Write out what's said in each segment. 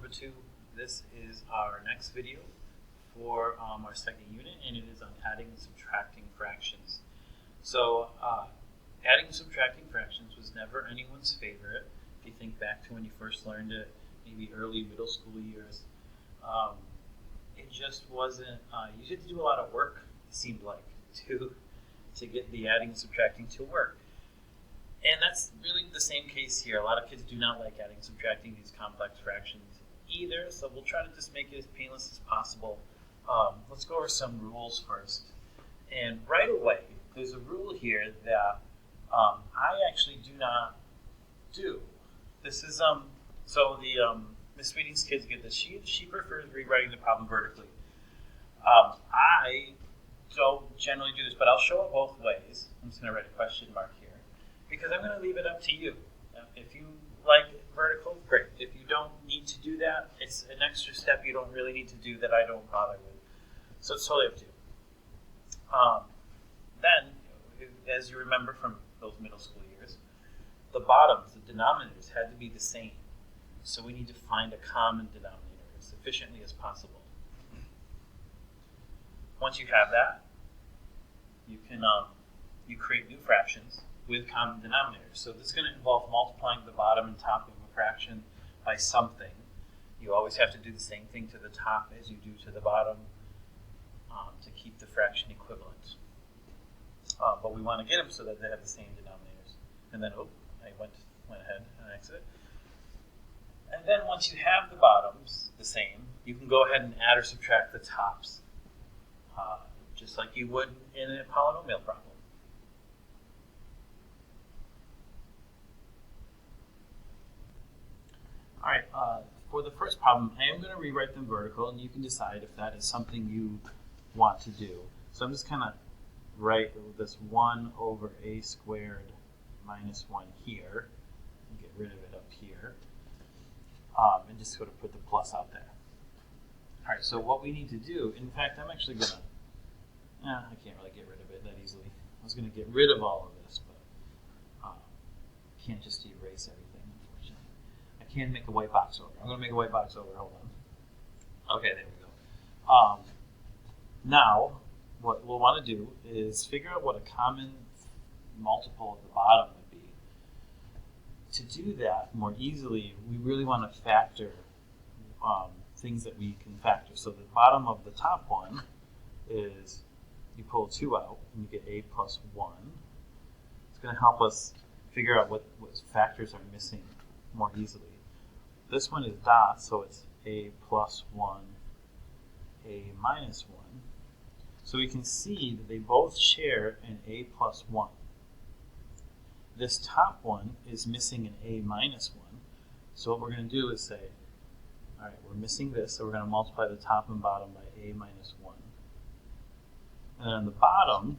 number 2. This is our next video for our second unit, and it is on adding and subtracting fractions. So adding and subtracting fractions was never anyone's favorite. If you think back to when you first learned it, maybe early middle school years, it just wasn't, you had to do a lot of work, it seemed like, to get the adding and subtracting to work. And that's really the same case here. A lot of kids do not like adding and subtracting these complex fractions either, so we'll try to just make it as painless as possible. Let's go over some rules first. And right away, there's a rule here that I actually do not do. This is, so the Miss Sweeting's kids get this. She prefers rewriting the problem vertically. I don't generally do this, but I'll show it both ways. I'm just going to write a question mark here, because I'm going to leave it up to you. If you like vertical, great. If you don't need to do that, it's an extra step you don't really need to do that I don't bother with. So it's totally up to you. Then, as you remember from those middle school years, the bottoms, the denominators, had to be the same. So we need to find a common denominator as efficiently as possible. Once you have that, you can you create new fractions with common denominators. So this is going to involve multiplying the bottom and top of a fraction by something. You always have to do the same thing to the top as you do to the bottom to keep the fraction equivalent. But we want to get them so that they have the same denominators. And then, I went ahead and exited. And then once you have the bottoms the same, you can go ahead and add or subtract the tops, just like you would in a polynomial problem. All right, for the first problem, I am going to rewrite them vertical, and you can decide if that is something you want to do. So I'm just going to write this 1 over a squared minus 1 here, and get rid of it up here, and just sort of put the plus out there. All right, so what we need to do, in fact, I'm actually going to, I can't really get rid of it that easily. I was going to get rid of all of this, but can't just erase everything, unfortunately. I can make a white box over. I'm going to make a white box over. Hold on. Okay, there we go. Now, what we'll want to do is figure out what a common multiple of the bottom would be. To do that more easily, we really want to factor things that we can factor. So the bottom of the top one is, you pull 2 out, and you get a plus 1. It's going to help us figure out what factors are missing more easily. This one is dots, so it's a plus 1, a minus 1. So we can see that they both share an a plus 1. This top one is missing an a minus 1. So what we're going to do is say, all right, we're missing this, so we're going to multiply the top and bottom by a minus 1. And on the bottom,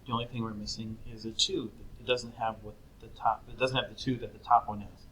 the only thing we're missing is a 2. It doesn't have what the top, it doesn't have the 2 that the top one has.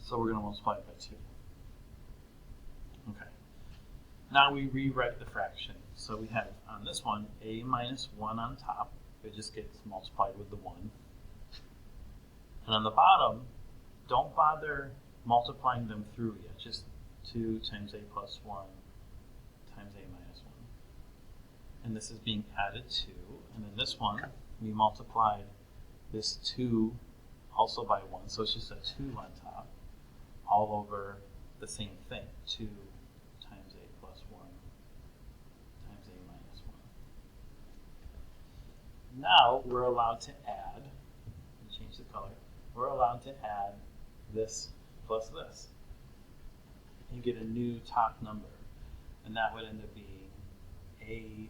So we're going to multiply it by 2. Okay. Now we rewrite the fraction. So we have on this one a minus 1 on top. It just gets multiplied with the 1. And on the bottom, don't bother multiplying them through yet. Just 2 times a plus 1 times a minus 1. And this is being added to. And then this one, we multiplied this 2 also by 1. So it's just a 2 on top, all over the same thing. 2 times a plus 1 times a minus 1. Now we're allowed to add, change the color, we're allowed to add this plus this. You get a new top number, and that would end up being a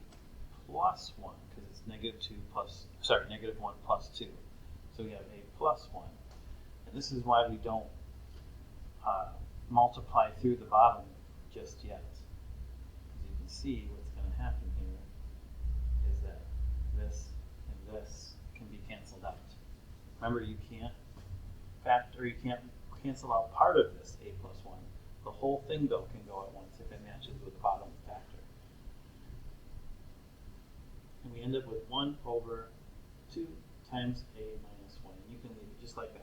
plus 1, because it's negative 1 plus 2. So we have a plus 1. And this is why we don't multiply through the bottom just yet. As you can see, what's going to happen here is that this and this can be canceled out. Remember, you can't cancel out part of this a plus 1. The whole thing, though, can go at once if it matches with the bottom factor. And we end up with 1 over 2 times a minus 1. And you can leave it just like that.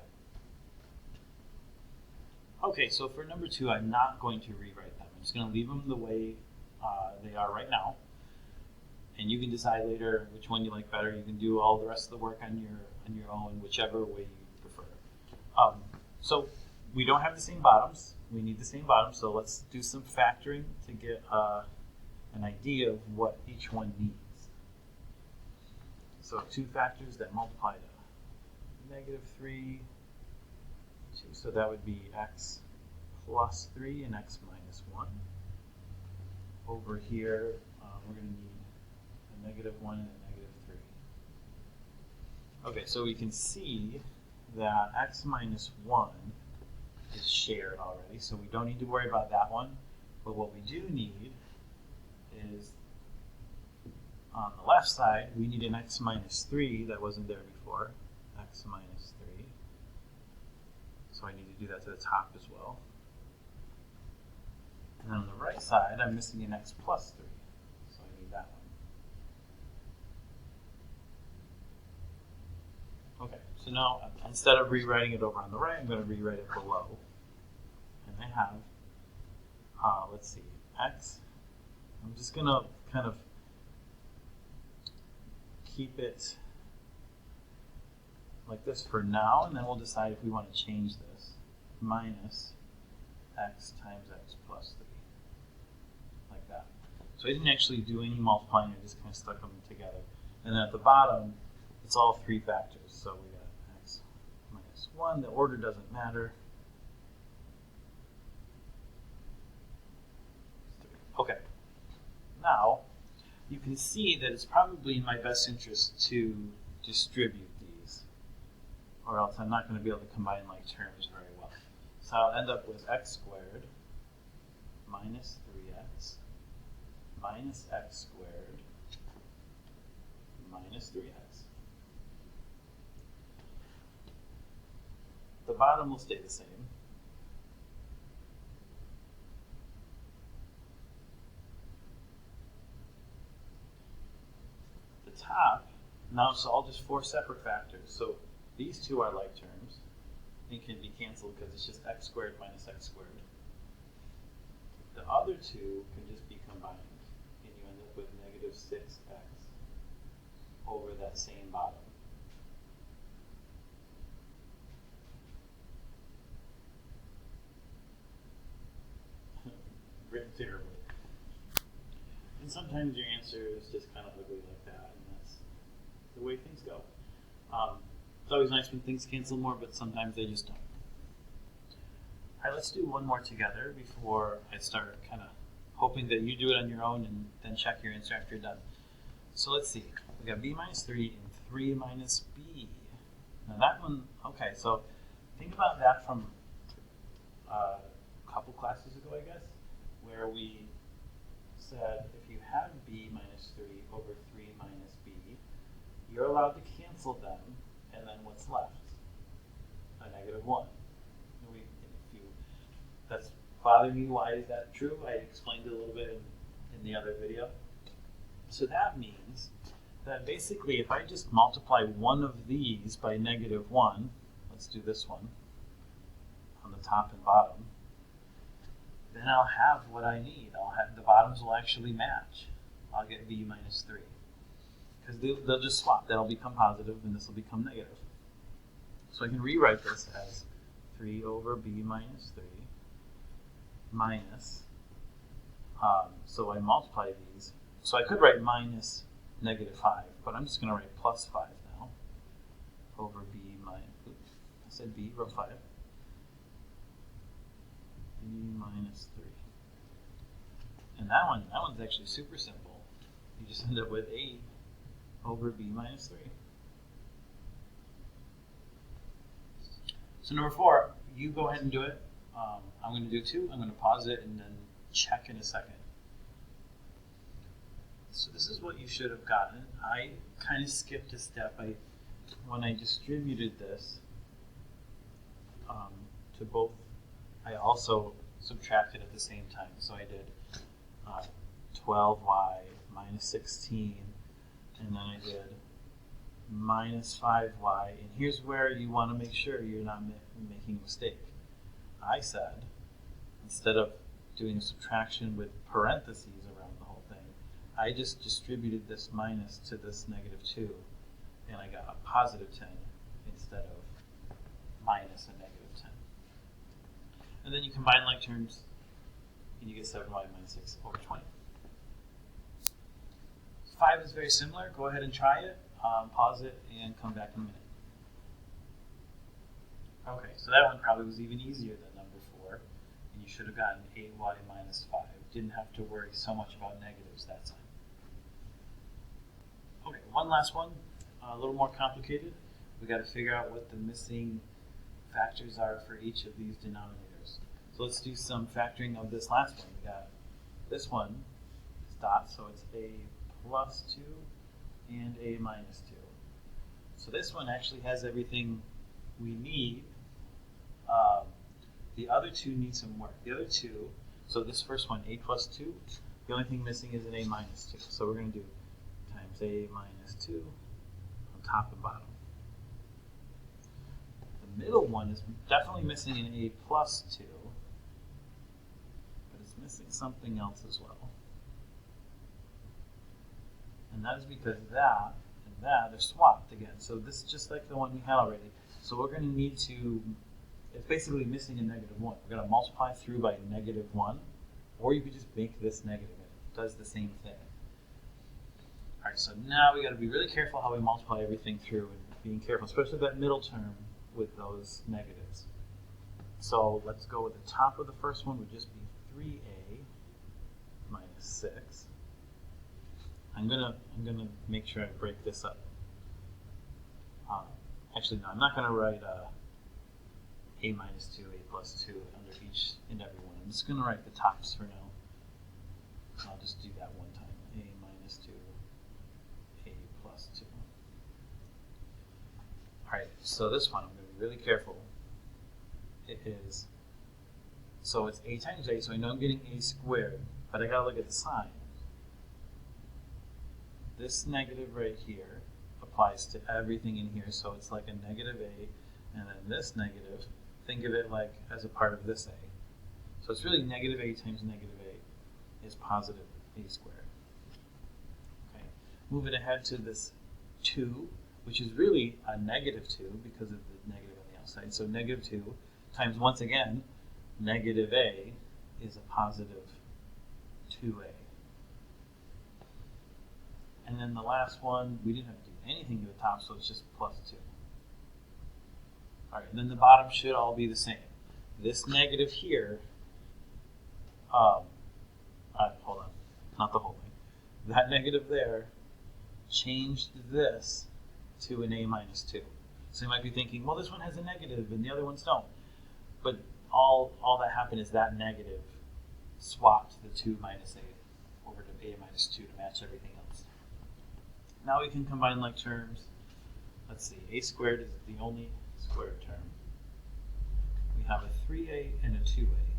Okay, so for number 2, I'm not going to rewrite them. I'm just going to leave them the way they are right now. And you can decide later which one you like better. You can do all the rest of the work on your own, whichever way you prefer. So we don't have the same bottoms. We need the same bottoms, so let's do some factoring to get an idea of what each one needs. So 2 factors that multiply to -3, 2. So that would be x plus 3 and x minus 1. Over here, we're going to need a -1 and a -3. Okay, so we can see that x minus 1 is shared already, so we don't need to worry about that one. But what we do need is, on the left side, we need an x minus 3 that wasn't there before. X minus 3. So I need to do that to the top as well. And then on the right side, I'm missing an x plus 3. So I need that one. Okay, so now instead of rewriting it over on the right, I'm going to rewrite it below. And I have, let's see, x. I'm just going to kind of keep it like this for now, and then we'll decide if we want to change this. Minus x times x plus 3. Like that. So I didn't actually do any multiplying, I just kind of stuck them together. And then at the bottom, it's all 3 factors. So we got x minus 1. The order doesn't matter. Okay. Now, you can see that it's probably in my best interest to distribute these, or else I'm not going to be able to combine like terms very well. So I'll end up with x squared minus 3x minus x squared minus 3x. The bottom will stay the same. The top, now it's all just 4 separate factors. So these 2 are like terms and can be canceled because it's just x squared minus x squared. The other 2 can just be combined, and you end up with negative 6x over that same bottom. Written terribly. And sometimes your answer is just kind of ugly like that, and that's the way things go. It's always nice when things cancel more, but sometimes they just don't. All right, let's do one more together before I start kind of hoping that you do it on your own and then check your answer after you're done. So let's see. We got b minus 3 and 3 minus b. Now that one, okay, so think about that from a couple classes ago, I guess, where we said if you have b minus 3 over 3 minus b, you're allowed to cancel them, and then what's left? A -1. If that's bothering you, why is that true? I explained it a little bit in the other video. So that means that basically if I just multiply one of these by -1, let's do this one on the top and bottom, then I'll have what I need. The bottoms will actually match. I'll get b minus 3. Because they'll just swap. That'll become positive and this will become negative. So I can rewrite this as 3 over b minus 3 minus, so I multiply these. So I could write minus -5, but I'm just going to write plus 5 now over b minus, oops, I said b, wrote 5. B minus 3. And that one's actually super simple. You just end up with 8 over b minus 3. So number 4, you go ahead and do it. I'm going to do it too. I'm going to pause it and then check in a second. So this is what you should have gotten. I kind of skipped a step. When I distributed this to both, I also subtracted at the same time. So I did 12y minus 16, and then I did minus 5y. And here's where you want to make sure you're not making a mistake. I said, instead of doing a subtraction with parentheses around the whole thing, I just distributed this minus to this -2, and I got a +10 instead of minus a -10. And then you combine like terms, and you get 7y minus 6 over 20. 5 is very similar. Go ahead and try it. Pause it and come back in a minute. Okay, so that one probably was even easier than number 4, and you should have gotten 8y minus 5. Didn't have to worry so much about negatives that time. Okay, one last one, a little more complicated. We got to figure out what the missing factors are for each of these denominators. So let's do some factoring of this last one. We got this one is dot, so it's a +2 and a -2. So this one actually has everything we need. The other two need some work. The other two, so this first one, a + 2, the only thing missing is an a - 2. So we're going to do times a - 2 on top and bottom. The middle one is definitely missing an a + 2, but it's missing something else as well. And that is because that and that are swapped again. So this is just like the one we had already. So we're going to need to, it's basically missing a -1. We're going to multiply through by -1, or you could just make this negative. It does the same thing. All right, so now we got to be really careful how we multiply everything through, and being careful, especially that middle term with those negatives. So let's go with the top of the first one would just be 3a minus 6. I'm gonna make sure I break this up. Actually, no, I'm not gonna write a - 2, a + 2 under each and every one. I'm just gonna write the tops for now. I'll just do that one time. A - 2, a + 2. All right. So this one, I'm gonna be really careful. It is. So it's a times a. So I know I'm getting a squared, but I gotta look at the sign. This negative right here applies to everything in here, so it's like a -a, and then this negative, think of it like as a part of this a. So it's really -a times -a is positive a squared. Okay, moving ahead to this 2, which is really a -2 because of the negative on the outside. So -2 times, once again, -a is a positive 2a. And then the last one, we didn't have to do anything to the top, so it's just +2. All right, and then the bottom should all be the same. This negative here, hold on, not the whole thing. That negative there changed this to an a - 2. So you might be thinking, well, this one has a negative and the other ones don't. But all that happened is that negative swapped the 2 minus a over to a - 2 to match everything else. Now we can combine like terms. Let's see, a squared is the only squared term. We have a 3a and a 2a,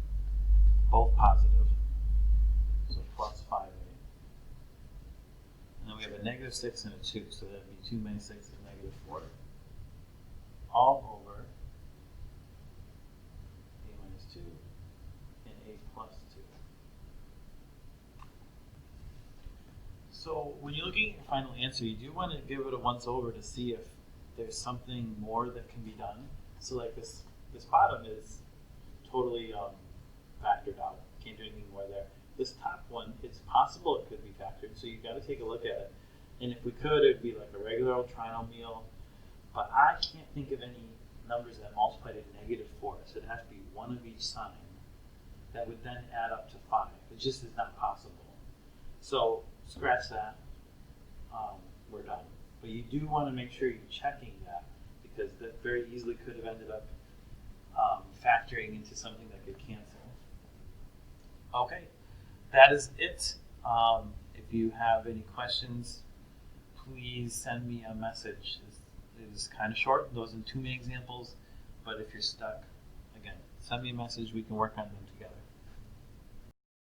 both positive, so plus 5a. And then we have a -6 and a 2, so that would be 2 minus 6 is -4. All over a - 2 and a + 2. So when you're looking at your final answer, you do want to give it a once over to see if there's something more that can be done. So like this bottom is totally factored out. Can't do anything more there. This top one, it's possible it could be factored, so you've got to take a look at it. And if we could, it would be like a regular old trinomial. But I can't think of any numbers that multiply to -4, so it'd have to be one of each sign that would then add up to 5. It just is not possible. So scratch that. We're done. But you do want to make sure you're checking that, because that very easily could have ended up factoring into something that could cancel. Okay, that is it. If you have any questions, please send me a message. It is kind of short. Those are 2 main examples. But if you're stuck, again, send me a message. We can work on them together.